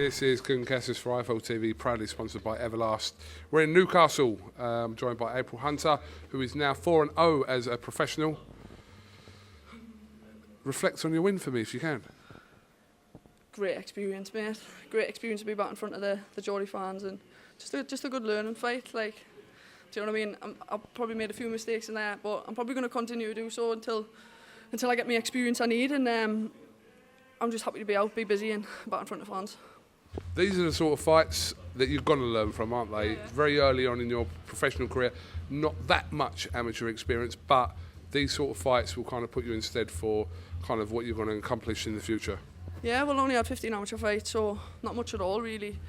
This is KUGAN CASSIUS for IFL TV, proudly sponsored by Everlast. We're in Newcastle, joined by April Hunter, who is now 4-0 as a professional. Reflect on your win for me if you can. Great experience, mate. Great experience to be back in front of the Geordie fans, and just a good learning fight. Like, do you know what I mean? I've probably made a few mistakes in there, but I'm probably going to continue to do so until I get my experience I need, and I'm just happy to be out, be busy, and back in front of fans. These are the sort of fights that you're going to learn from, aren't they? Yeah. Very early on in your professional career, not that much amateur experience, but these sort of fights will kind of put you in stead for kind of what you're going to accomplish in the future. Yeah, well, I only had 15 amateur fights, so not much at all, really.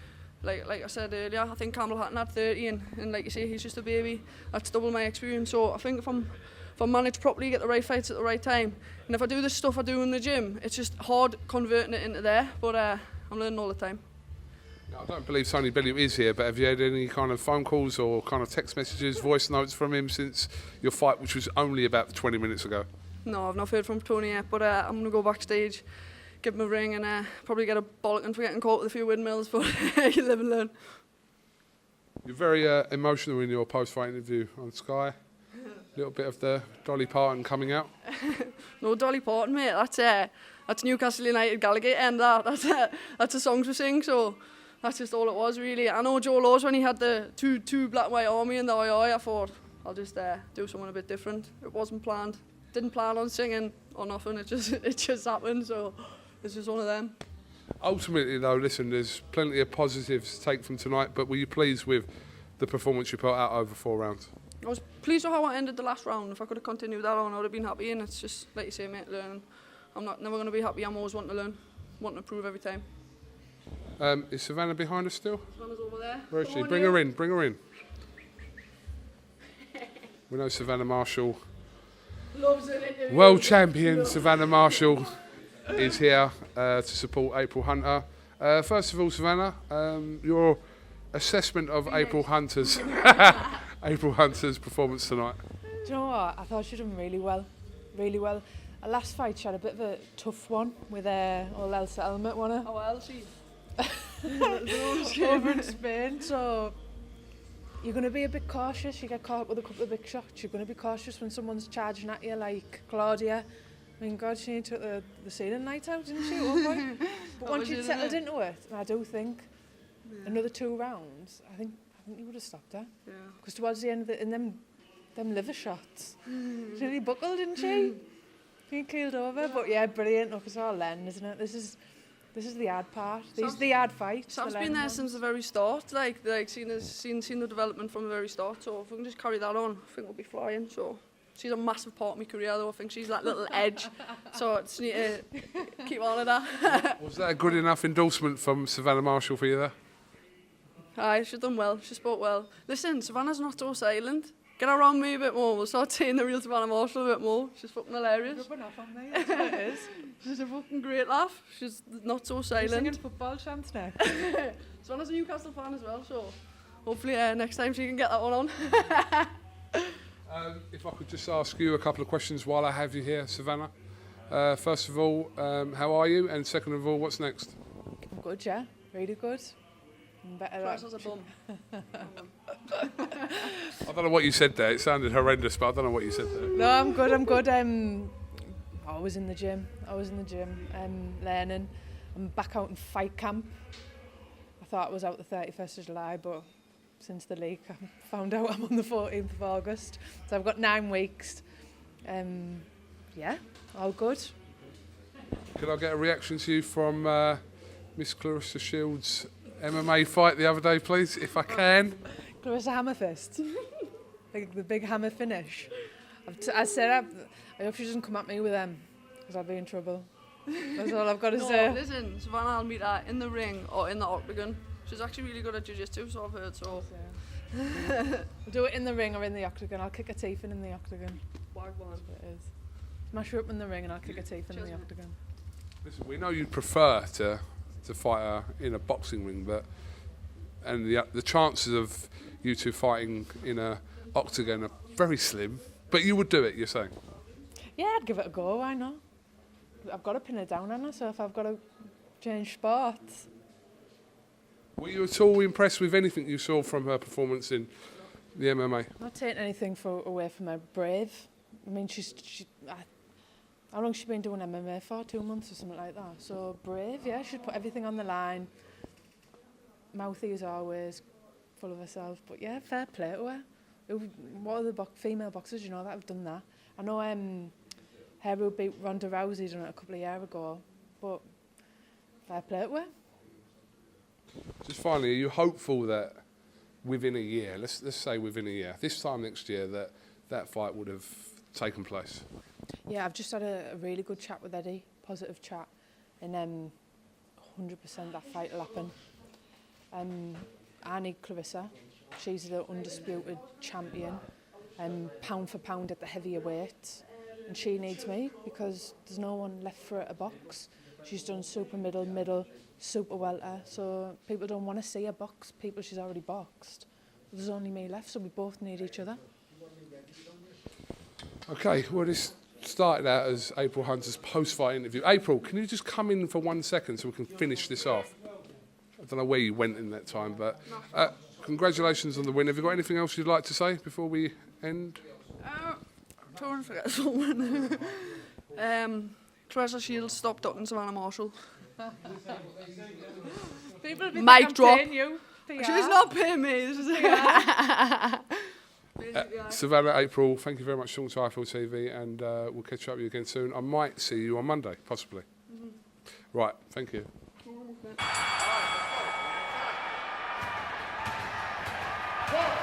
Like I said earlier, I think Campbell Hatton had 30, and like you say, he's just a baby. That's double my experience, so I think if I manage properly, get the right fights at the right time, and if I do the stuff I do in the gym, it's just hard converting it into there, but I'm learning all the time. I don't believe Tony Bellew is here, but have you had any kind of phone calls or kind of text messages, voice notes from him since your fight, which was only about 20 minutes ago? No, I've not heard from Tony yet, but I'm going to go backstage, give him a ring, and probably get a bollocking for getting caught with a few windmills, but you live and learn. You're very emotional in your post-fight interview on Sky. A little bit of the Dolly Parton coming out. No Dolly Parton, mate. That's Newcastle United Gallagher, and that's the songs we sing, so that's just all it was, really. I know Joe Laws, when he had the two Black and White Army in the II, I thought, I'll just do something a bit different. It wasn't planned. Didn't plan on singing or nothing. It just happened, so it's just one of them. Ultimately, though, listen, there's plenty of positives to take from tonight, but were you pleased with the performance you put out over 4 rounds? I was pleased with how I ended the last round. If I could have continued that on, I would have been happy, and it's just, like you say, mate, learning. I'm never going to be happy. I'm always wanting to learn, wanting to improve every time. Is Savannah behind us still? Savannah's over there. Where is she? Bring her in, bring her in. We know Savannah Marshall. Loves it. World champion Savannah Marshall is here to support April Hunter. First of all, Savannah, your assessment of April Hunter's performance tonight. Do you know what? I thought she'd done really well, really well. Her last fight, she had a bit of a tough one with all else helmet, wasn't it? Oh, well, she. Over in Spain, so you're going to be a bit cautious. You get caught up with a couple of big shots. You're going to be cautious when someone's charging at you, like Claudia. I mean, God, she took the ceiling light out, didn't she, at one point? But once she'd settled into it, I do think another 2 rounds, I think you would have stopped her. Yeah. Because towards the end of in them liver shots, she really buckled, didn't she? She keeled over, yeah. But yeah, brilliant. Look, it's all learning, isn't it? This is the hard part. These are the hard fights. Sam's been there since the very start, like seen the development from the very start. So if we can just carry that on, I think we'll be flying. So she's a massive part of my career, though. I think she's that little edge. So I just need to keep on with that. Was that a good enough endorsement from Savannah Marshall for you there? Aye, she's done well. She spoke well. Listen, Savannah's not so silent. Get around me a bit more. We'll start seeing the real Savannah Marshall a bit more. She's fucking hilarious. Rubbing off on me, that's what it is. She's a fucking great laugh. She's not so silent. You're singing football chants now. Savannah's a Newcastle fan as well, so hopefully next time she can get that one on. If I could just ask you a couple of questions while I have you here, Savannah. First of all, how are you? And second of all, what's next? I'm good, yeah. Really good. Claressa's a bum. I don't know what you said there. It sounded horrendous, but I don't know what you said there. No, I'm good. I was in the gym, learning. I'm back out in fight camp. I thought I was out the 31st of July, but since the leak, I found out I'm on the 14th of August. So I've got 9 weeks. Yeah, all good. Could I get a reaction to you from Miss Claressa Shields' MMA fight the other day, please, if I can? Claressa Hammerfist. The big hammer finish. I said, I hope she doesn't come at me with them, because I'll be in trouble. That's all I've got to say. Listen, Savannah will meet her in the ring or in the octagon. She's actually really good at jiu-jitsu, so I've heard, so. We'll do it in the ring or in the octagon. I'll kick her teeth in the octagon. Wagwan. That's what it is. Smash her up in the ring and I'll kick her teeth in the octagon. Listen, we know you'd prefer to fight her in a boxing ring, but the chances of you two fighting in a octagon are very slim. But you would do it, you're saying? Yeah, I'd give it a go. Why not? I've got to pin her down, Anna. So if I've got to change sports, Were you at all impressed with anything you saw from her performance in the MMA? Not taking anything away from her. Brave. I mean, how long has she been doing MMA for? 2 months or something like that. So brave, yeah. She'd put everything on the line. Mouthy as always, full of herself. But yeah, fair play to her. What are the female boxers, you know, that have done that? I know Heru beat Ronda Rousey done it a couple of years ago, but fair play to her. Just finally, are you hopeful that within a year, let's say within a year, this time next year, that fight would have taken place? Yeah, I've just had a really good chat with Eddie, positive chat, and 100% that fight will happen. I need Claressa. She's the undisputed champion, pound for pound at the heavier weight, and she needs me because there's no one left for her to box. She's done super middle, super welter, so people don't want to see her box people she's already boxed. There's only me left, so we both need each other. Okay, well, this started out as April Hunter's post-fight interview. April, can you just come in for 1 second so we can finish this off? I don't know where you went in that time, but congratulations on the win. Have you got anything else you'd like to say before we end? Trying to forget someone. Claressa Shields stopped ducking Savannah Marshall. People be Mic drop. you. She's not paying me. This is Savannah, April, thank you very much for talking to IFL TV, and we'll catch up with you again soon. I might see you on Monday, possibly. Right, thank you. Yeah.